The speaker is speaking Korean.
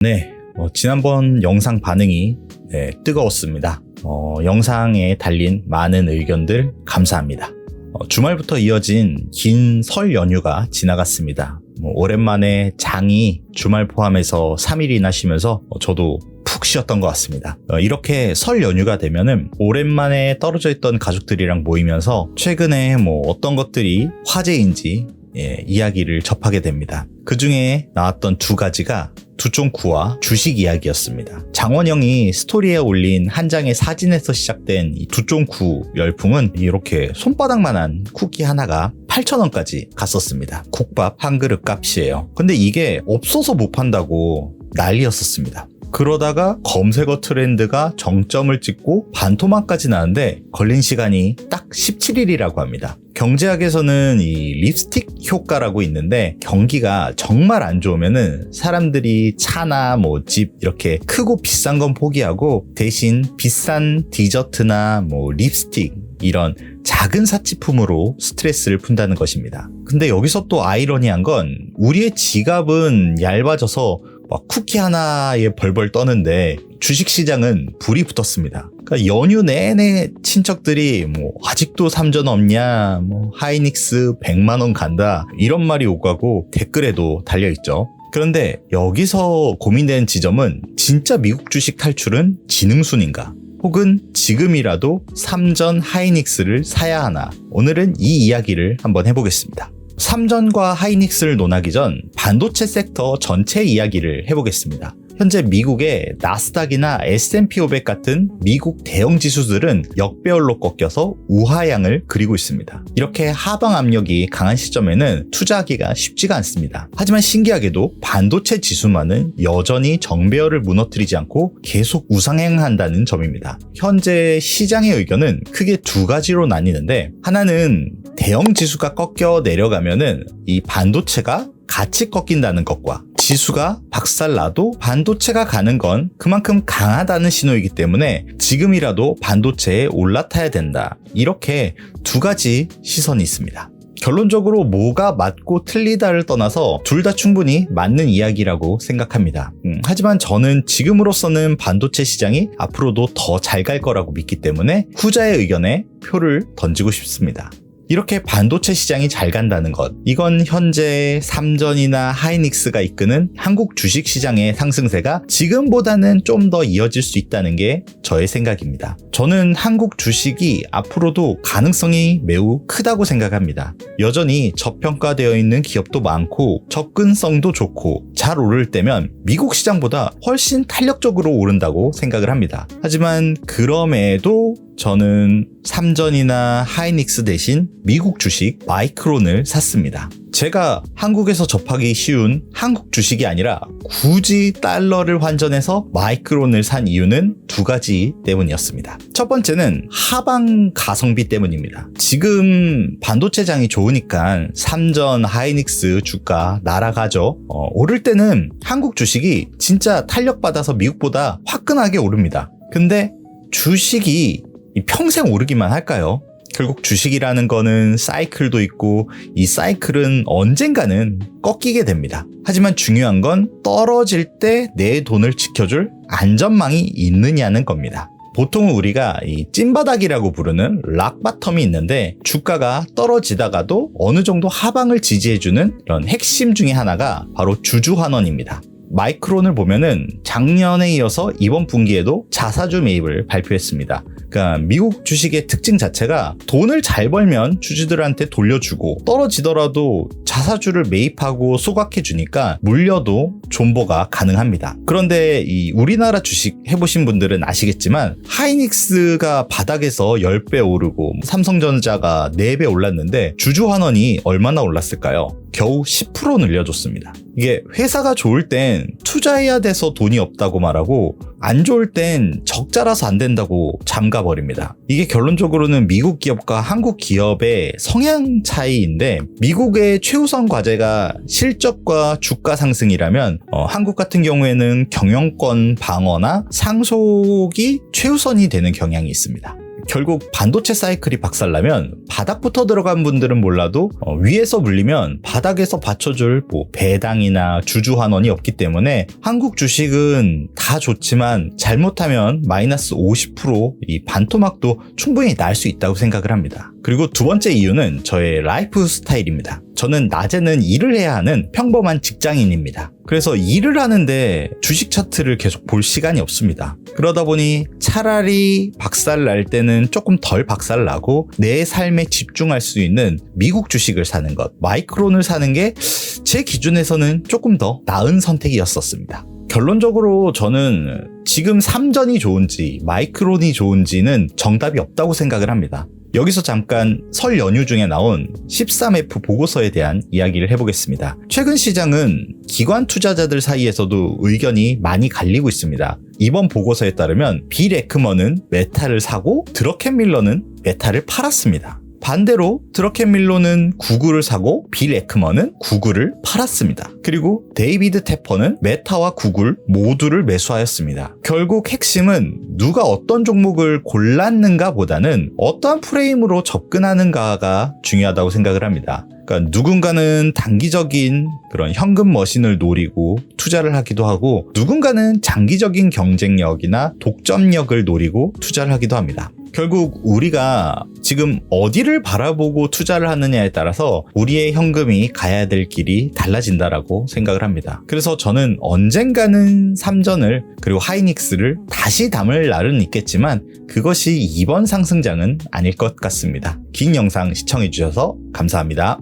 네, 지난번 영상 반응이 뜨거웠습니다. 영상에 달린 많은 의견들 감사합니다. 주말부터 이어진 긴 설 연휴가 지나갔습니다. 오랜만에 장이 주말 포함해서 3일이나 쉬면서 저도 푹 쉬었던 것 같습니다. 이렇게 설 연휴가 되면은 오랜만에 떨어져 있던 가족들이랑 모이면서 최근에 어떤 것들이 화제인지 이야기를 접하게 됩니다. 그 중에 나왔던 두 가지가 두쫑쿠와 주식 이야기였습니다. 장원영이 스토리에 올린 한 장의 사진에서 시작된 이 두쫑쿠 열풍은 이렇게 손바닥만한 쿠키 하나가 8,000원까지 갔었습니다. 국밥 한 그릇 값이에요. 근데 이게 없어서 못 판다고 난리였었습니다. 그러다가 검색어 트렌드가 정점을 찍고 반토막까지 나는데 걸린 시간이 딱 17일이라고 합니다. 경제학에서는 이 립스틱 효과라고 있는데 경기가 정말 안 좋으면은 사람들이 차나 집 이렇게 크고 비싼 건 포기하고 대신 비싼 디저트나 립스틱 이런 작은 사치품으로 스트레스를 푼다는 것입니다. 근데 여기서 또 아이러니한 건 우리의 지갑은 얇아져서 쿠키 하나에 벌벌 떠는데 주식시장은 불이 붙었습니다. 그러니까 연휴 내내 친척들이 아직도 삼전 없냐, 하이닉스 100만원 간다 이런 말이 오가고 댓글에도 달려있죠. 그런데 여기서 고민되는 지점은 진짜 미국 주식 탈출은 지능순인가? 혹은 지금이라도 삼전 하이닉스를 사야 하나? 오늘은 이 이야기를 한번 해보겠습니다. 삼전과 하이닉스를 논하기 전 반도체 섹터 전체 이야기를 해보겠습니다. 현재 미국의 나스닥이나 S&P 500 같은 미국 대형 지수들은 역배열로 꺾여서 우하향을 그리고 있습니다. 이렇게 하방 압력이 강한 시점에는 투자하기가 쉽지가 않습니다. 하지만 신기하게도 반도체 지수만은 여전히 정배열을 무너뜨리지 않고 계속 우상향한다는 점입니다. 현재 시장의 의견은 크게 두 가지로 나뉘는데, 하나는 대형 지수가 꺾여 내려가면은 이 반도체가 같이 꺾인다는 것과, 지수가 박살나도 반도체가 가는 건 그만큼 강하다는 신호이기 때문에 지금이라도 반도체에 올라타야 된다. 이렇게 두 가지 시선이 있습니다. 결론적으로 뭐가 맞고 틀리다를 떠나서 둘 다 충분히 맞는 이야기라고 생각합니다. 하지만 저는 지금으로서는 반도체 시장이 앞으로도 더 잘 갈 거라고 믿기 때문에 후자의 의견에 표를 던지고 싶습니다. 이렇게 반도체 시장이 잘 간다는 것, 이건 현재 삼전이나 하이닉스가 이끄는 한국 주식시장의 상승세가 지금보다는 좀 더 이어질 수 있다는 게 저의 생각입니다. 저는 한국 주식이 앞으로도 가능성이 매우 크다고 생각합니다. 여전히 저평가되어 있는 기업도 많고 접근성도 좋고 잘 오를 때면 미국 시장보다 훨씬 탄력적으로 오른다고 생각을 합니다. 하지만 그럼에도 저는 삼전이나 하이닉스 대신 미국 주식 마이크론을 샀습니다. 제가 한국에서 접하기 쉬운 한국 주식이 아니라 굳이 달러를 환전해서 마이크론을 산 이유는 두 가지 때문이었습니다. 첫 번째는 하방 가성비 때문입니다. 지금 반도체장이 좋으니까 삼전, 하이닉스 주가 날아가죠. 오를 때는 한국 주식이 진짜 탄력받아서 미국보다 화끈하게 오릅니다. 근데 주식이 평생 오르기만 할까요? 결국 주식이라는 거는 사이클도 있고 이 사이클은 언젠가는 꺾이게 됩니다. 하지만 중요한 건 떨어질 때 내 돈을 지켜줄 안전망이 있느냐는 겁니다. 보통 우리가 이 찐바닥이라고 부르는 락바텀이 있는데 주가가 떨어지다가도 어느 정도 하방을 지지해주는 이런 핵심 중에 하나가 바로 주주환원입니다. 마이크론을 보면은 작년에 이어서 이번 분기에도 자사주 매입을 발표했습니다. 그러니까 미국 주식의 특징 자체가 돈을 잘 벌면 주주들한테 돌려주고 떨어지더라도 자사주를 매입하고 소각해 주니까 물려도 존버가 가능합니다. 그런데 이 우리나라 주식 해보신 분들은 아시겠지만 하이닉스가 바닥에서 10배 오르고 삼성전자가 4배 올랐는데 주주환원이 얼마나 올랐을까요? 겨우 10% 늘려줬습니다. 이게 회사가 좋을 땐 투자해야 돼서 돈이 없다고 말하고 안 좋을 땐 적자라서 안 된다고 잠가버립니다. 이게 결론적으로는 미국 기업과 한국 기업의 성향 차이인데, 미국의 최우선 과제가 실적과 주가 상승이라면 한국 같은 경우에는 경영권 방어나 상속이 최우선이 되는 경향이 있습니다. 결국 반도체 사이클이 박살나면 바닥부터 들어간 분들은 몰라도 위에서 물리면 바닥에서 받쳐줄 배당이나 주주환원이 없기 때문에 한국 주식은 다 좋지만 잘못하면 마이너스 50%이 반토막도 충분히 날 수 있다고 생각을 합니다. 그리고 두 번째 이유는 저의 라이프 스타일입니다. 저는 낮에는 일을 해야 하는 평범한 직장인입니다. 그래서 일을 하는데 주식 차트를 계속 볼 시간이 없습니다. 그러다 보니 차라리 박살 날 때는 조금 덜 박살 나고 내 삶에 집중할 수 있는 미국 주식을 사는 것, 마이크론을 사는 게 제 기준에서는 조금 더 나은 선택이었었습니다. 결론적으로 저는 지금 삼전이 좋은지 마이크론이 좋은지는 정답이 없다고 생각을 합니다. 여기서 잠깐 설 연휴 중에 나온 13F 보고서에 대한 이야기를 해보겠습니다. 최근 시장은 기관 투자자들 사이에서도 의견이 많이 갈리고 있습니다. 이번 보고서에 따르면 빌 에크먼은 메타를 사고 드러켄밀러는 메타를 팔았습니다. 반대로 드러켄밀러는 구글을 사고 빌 에크먼은 구글을 팔았습니다. 그리고 데이비드 테퍼는 메타와 구글 모두를 매수하였습니다. 결국 핵심은 누가 어떤 종목을 골랐는가 보다는 어떠한 프레임으로 접근하는가가 중요하다고 생각을 합니다. 그러니까 누군가는 단기적인 그런 현금 머신을 노리고 투자를 하기도 하고 누군가는 장기적인 경쟁력이나 독점력을 노리고 투자를 하기도 합니다. 결국 우리가 지금 어디를 바라보고 투자를 하느냐에 따라서 우리의 현금이 가야 될 길이 달라진다라고 생각을 합니다. 그래서 저는 언젠가는 삼전을 그리고 하이닉스를 다시 담을 날은 있겠지만 그것이 이번 상승장은 아닐 것 같습니다. 긴 영상 시청해주셔서 감사합니다.